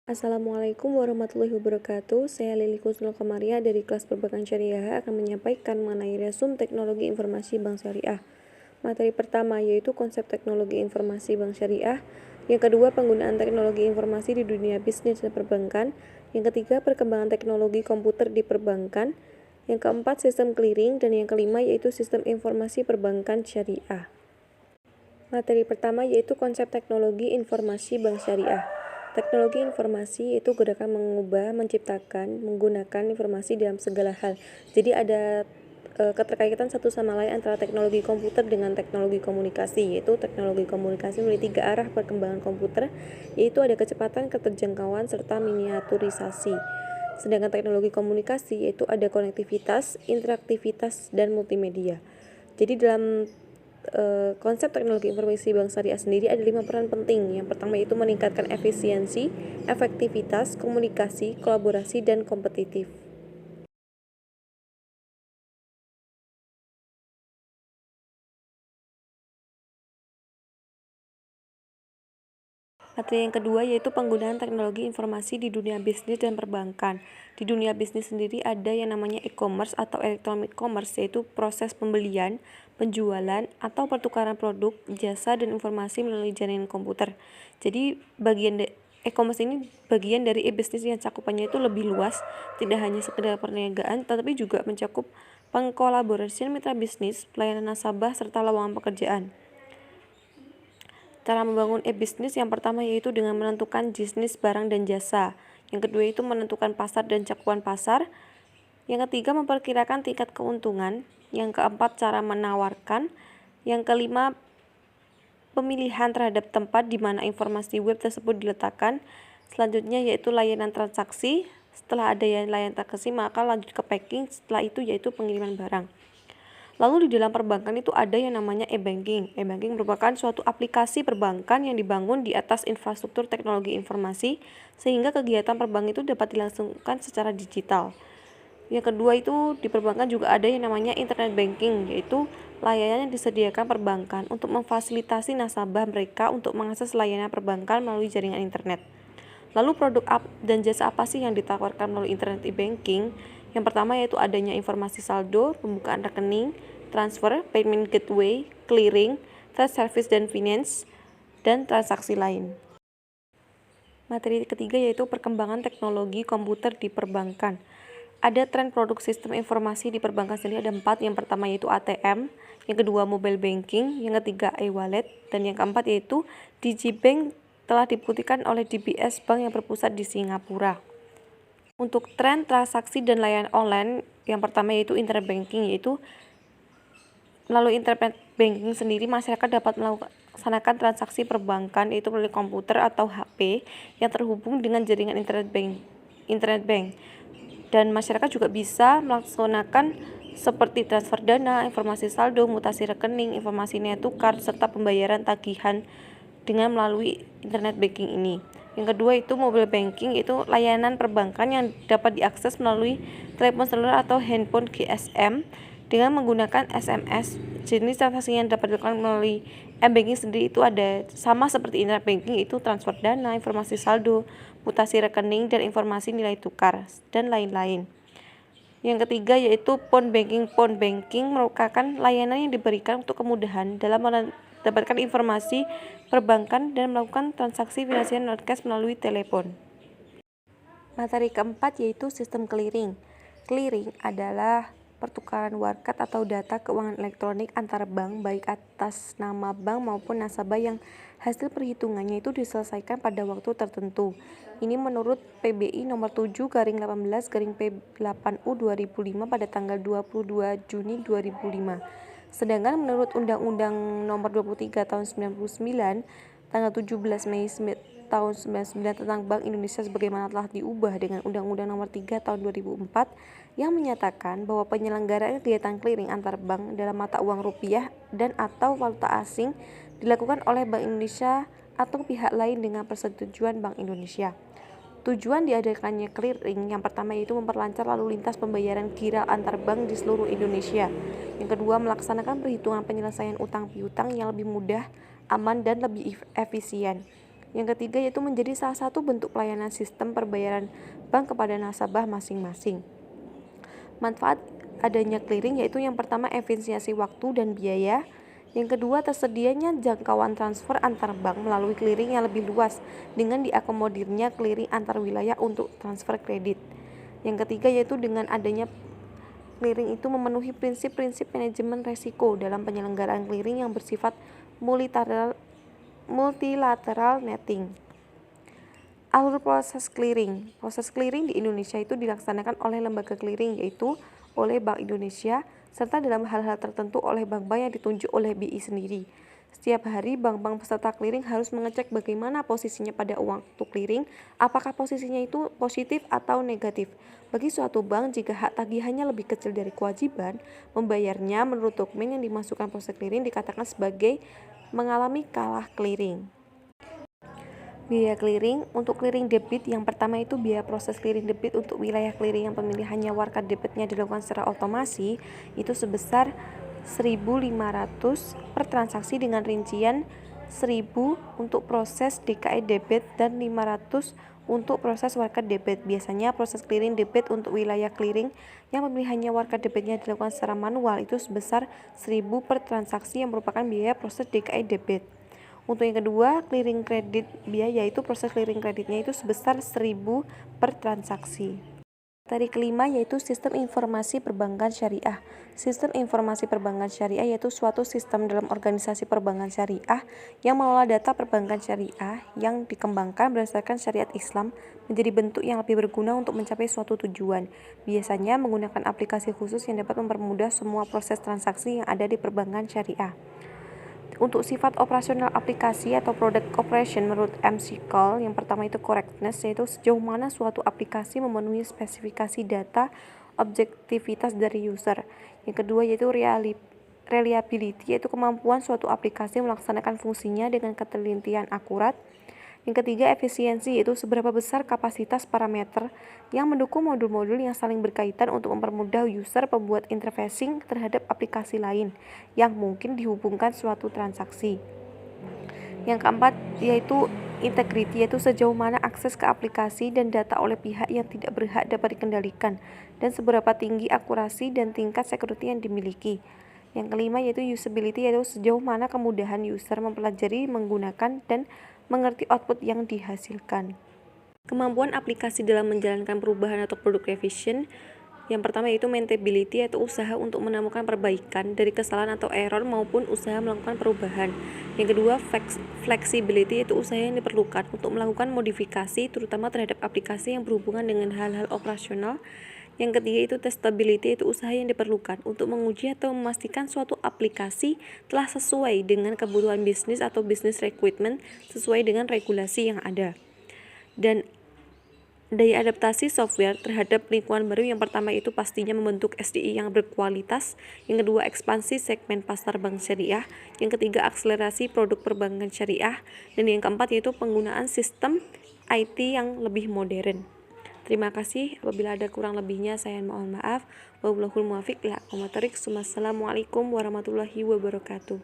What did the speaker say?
Assalamualaikum warahmatullahi wabarakatuh. Saya Lili Kusnul Kamaria dari kelas Perbankan Syariah akan menyampaikan mengenai resume teknologi informasi Bank Syariah. Materi pertama yaitu konsep teknologi informasi Bank Syariah. Yang kedua, penggunaan teknologi informasi di dunia bisnis dan perbankan. Yang ketiga, perkembangan teknologi komputer di perbankan. Yang keempat, sistem clearing. Dan yang kelima yaitu sistem informasi perbankan syariah. Materi pertama yaitu konsep teknologi informasi Bank Syariah. Teknologi informasi yaitu gerakan mengubah, menciptakan, menggunakan informasi dalam segala hal. Jadi ada keterkaitan satu sama lain antara teknologi komputer dengan teknologi komunikasi, yaitu teknologi komunikasi memiliki 3 arah perkembangan komputer, yaitu ada kecepatan, keterjangkauan, serta miniaturisasi. Sedangkan teknologi komunikasi yaitu ada konektivitas, interaktivitas, dan multimedia. Jadi dalam konsep teknologi informasi Bank Syariah sendiri ada 5 peran penting. Yang pertama itu meningkatkan efisiensi, efektivitas, komunikasi, kolaborasi, dan kompetitif. Materi yang kedua yaitu penggunaan teknologi informasi di dunia bisnis dan perbankan. Di dunia bisnis sendiri ada yang namanya e-commerce atau electronic commerce, yaitu proses pembelian, penjualan, atau pertukaran produk, jasa, dan informasi melalui jaringan komputer. Jadi e-commerce ini bagian dari e-bisnis yang cakupannya itu lebih luas, tidak hanya sekedar perniagaan, tetapi juga mencakup pengkolaborasian mitra bisnis, pelayanan nasabah, serta lowongan pekerjaan. Cara membangun e-bisnis yang pertama yaitu dengan menentukan bisnis barang dan jasa. Yang kedua itu menentukan pasar dan cakupan pasar. Yang ketiga memperkirakan tingkat keuntungan. Yang keempat cara menawarkan. Yang kelima pemilihan terhadap tempat di mana informasi web tersebut diletakkan. Selanjutnya yaitu layanan transaksi. Setelah ada layanan transaksi maka lanjut ke packing. Setelah itu yaitu pengiriman barang. Lalu di dalam perbankan itu ada yang namanya e-banking. E-banking merupakan suatu aplikasi perbankan yang dibangun di atas infrastruktur teknologi informasi sehingga kegiatan perbankan itu dapat dilangsungkan secara digital. Yang kedua itu di perbankan juga ada yang namanya internet banking, yaitu layanan yang disediakan perbankan untuk memfasilitasi nasabah mereka untuk mengakses layanan perbankan melalui jaringan internet. Lalu produk dan jasa apa sih yang ditawarkan melalui internet e-banking? Yang pertama yaitu adanya informasi saldo, pembukaan rekening, transfer, payment gateway, clearing, trade service dan finance, dan transaksi lain. Materi ketiga yaitu perkembangan teknologi komputer di perbankan. Ada tren produk sistem informasi di perbankan sendiri ada 4. Yang pertama yaitu ATM, yang kedua mobile banking, yang ketiga e-wallet, dan yang keempat yaitu digibank telah dibuktikan oleh DBS Bank yang berpusat di Singapura. Untuk tren transaksi dan layanan online, yang pertama yaitu internet banking, yaitu melalui internet banking sendiri masyarakat dapat melaksanakan transaksi perbankan yaitu melalui komputer atau HP yang terhubung dengan jaringan internet bank. Dan masyarakat juga bisa melaksanakan seperti transfer dana, informasi saldo, mutasi rekening, informasi nilai tukar, serta pembayaran tagihan dengan melalui internet banking ini. Yang kedua itu mobile banking, itu layanan perbankan yang dapat diakses melalui telepon seluler atau handphone GSM dengan menggunakan SMS. Jenis transaksi yang dapat dilakukan melalui m-banking sendiri itu ada sama seperti internet banking, itu transfer dana, informasi saldo, mutasi rekening, dan informasi nilai tukar, dan lain-lain. Yang ketiga yaitu phone banking. Phone banking merupakan layanan yang diberikan untuk kemudahan dalam mendapatkan informasi perbankan dan melakukan transaksi finansial non-cash melalui telepon. Materi keempat yaitu sistem clearing. Clearing adalah pertukaran warkat atau data keuangan elektronik antar bank baik atas nama bank maupun nasabah yang hasil perhitungannya itu diselesaikan pada waktu tertentu. Ini menurut PBI nomor 7/18/P8U 2005 pada tanggal 22 Juni 2005. Sedangkan menurut Undang-Undang nomor 23 tahun 99 tanggal 17 Mei tahun 99 tentang Bank Indonesia sebagaimana telah diubah dengan Undang-Undang nomor 3 tahun 2004 yang menyatakan bahwa penyelenggaraan kegiatan clearing antar bank dalam mata uang rupiah dan atau valuta asing dilakukan oleh Bank Indonesia atau pihak lain dengan persetujuan Bank Indonesia. Tujuan diadakannya clearing yang pertama yaitu memperlancar lalu lintas pembayaran kira antar bank di seluruh Indonesia. Yang kedua, melaksanakan perhitungan penyelesaian utang piutang yang lebih mudah, aman, dan lebih efisien. Yang ketiga yaitu menjadi salah satu bentuk pelayanan sistem perbayaran bank kepada nasabah masing-masing. Manfaat adanya clearing yaitu yang pertama efisiensi waktu dan biaya. Yang kedua tersedianya jangkauan transfer antar bank melalui clearing yang lebih luas dengan diakomodirnya clearing antar wilayah untuk transfer kredit. Yang ketiga yaitu dengan adanya clearing itu memenuhi prinsip-prinsip manajemen resiko dalam penyelenggaraan clearing yang bersifat multilateral netting. Alur proses clearing. Proses clearing di Indonesia itu dilaksanakan oleh lembaga clearing yaitu oleh Bank Indonesia serta dalam hal-hal tertentu oleh bank-bank yang ditunjuk oleh BI sendiri. Setiap hari bank-bank peserta clearing harus mengecek bagaimana posisinya pada uang waktu clearing, apakah posisinya itu positif atau negatif. Bagi suatu bank, jika hak tagihannya lebih kecil dari kewajiban, membayarnya menurut dokumen yang dimasukkan proses clearing dikatakan sebagai mengalami kalah clearing. Biaya clearing. Untuk clearing debit, yang pertama itu biaya proses clearing debit untuk wilayah clearing yang pemilihannya warga debitnya dilakukan secara otomasi itu sebesar 1.500 per transaksi dengan rincian 1.000 untuk proses DKI debit dan 500 untuk proses warga debit. Biasanya proses clearing debit untuk wilayah clearing yang pemilihannya warga debitnya dilakukan secara manual itu sebesar 1.000 per transaksi yang merupakan biaya proses DKI debit. Untuk yang kedua, clearing kredit biaya itu proses clearing kreditnya itu sebesar 1.000 per transaksi. Materi kelima yaitu sistem informasi perbankan syariah. Sistem informasi perbankan syariah yaitu suatu sistem dalam organisasi perbankan syariah yang mengelola data perbankan syariah yang dikembangkan berdasarkan syariat Islam menjadi bentuk yang lebih berguna untuk mencapai suatu tujuan. Biasanya menggunakan aplikasi khusus yang dapat mempermudah semua proses transaksi yang ada di perbankan syariah. Untuk sifat operasional aplikasi atau product operation menurut McCall, yang pertama itu correctness, yaitu sejauh mana suatu aplikasi memenuhi spesifikasi data objektivitas dari user. Yang kedua yaitu reliability, yaitu kemampuan suatu aplikasi melaksanakan fungsinya dengan ketelitian akurat. Yang ketiga, efisiensi, yaitu seberapa besar kapasitas parameter yang mendukung modul-modul yang saling berkaitan untuk mempermudah user pembuat interfacing terhadap aplikasi lain yang mungkin dihubungkan suatu transaksi. Yang keempat, yaitu integrity, yaitu sejauh mana akses ke aplikasi dan data oleh pihak yang tidak berhak dapat dikendalikan dan seberapa tinggi akurasi dan tingkat security yang dimiliki. Yang kelima yaitu usability, yaitu sejauh mana kemudahan user mempelajari, menggunakan, dan mengerti output yang dihasilkan. Kemampuan aplikasi dalam menjalankan perubahan atau product revision. Yang pertama yaitu maintainability, yaitu usaha untuk menemukan perbaikan dari kesalahan atau error maupun usaha melakukan perubahan. Yang kedua, flexibility, yaitu usaha yang diperlukan untuk melakukan modifikasi terutama terhadap aplikasi yang berhubungan dengan hal-hal operasional. Yang ketiga itu testability, yaitu usaha yang diperlukan untuk menguji atau memastikan suatu aplikasi telah sesuai dengan kebutuhan bisnis atau business requirement sesuai dengan regulasi yang ada. Dan daya adaptasi software terhadap lingkungan baru, yang pertama itu pastinya membentuk SDI yang berkualitas. Yang kedua, ekspansi segmen pasar bank syariah. Yang ketiga, akselerasi produk perbankan syariah. Dan yang keempat yaitu penggunaan sistem IT yang lebih modern. Terima kasih. Apabila ada kurang lebihnya saya mohon maaf. Wallahul muwaffiq ila aqwamit thoriq. Wassalamualaikum warahmatullahi wabarakatuh.